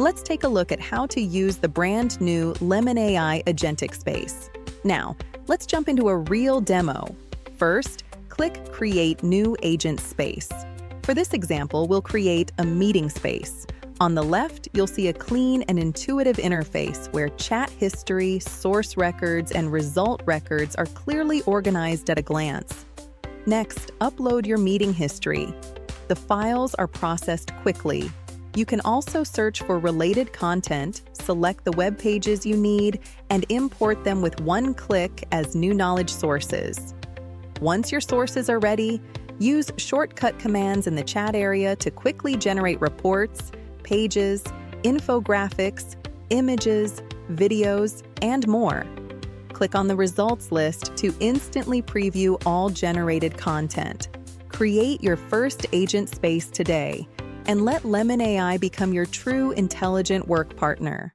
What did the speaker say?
Let's take a look at how to use the brand new Lemon AI Agentic Space. Now, let's jump into a real demo. First, click Create New Agent Space. For this example, we'll create a meeting space. On the left, you'll see a clean and intuitive interface where chat history, source records, and result records are clearly organized at a glance. Next, upload your meeting history. The files are processed quickly. You can also search for related content, select the web pages you need, and import them with one click as new knowledge sources. Once your sources are ready, use shortcut commands in the chat area to quickly generate reports, pages, infographics, images, videos, and more. Click on the results list to instantly preview all generated content. Create your first agent space today, and let Lemon AI become your true intelligent work partner.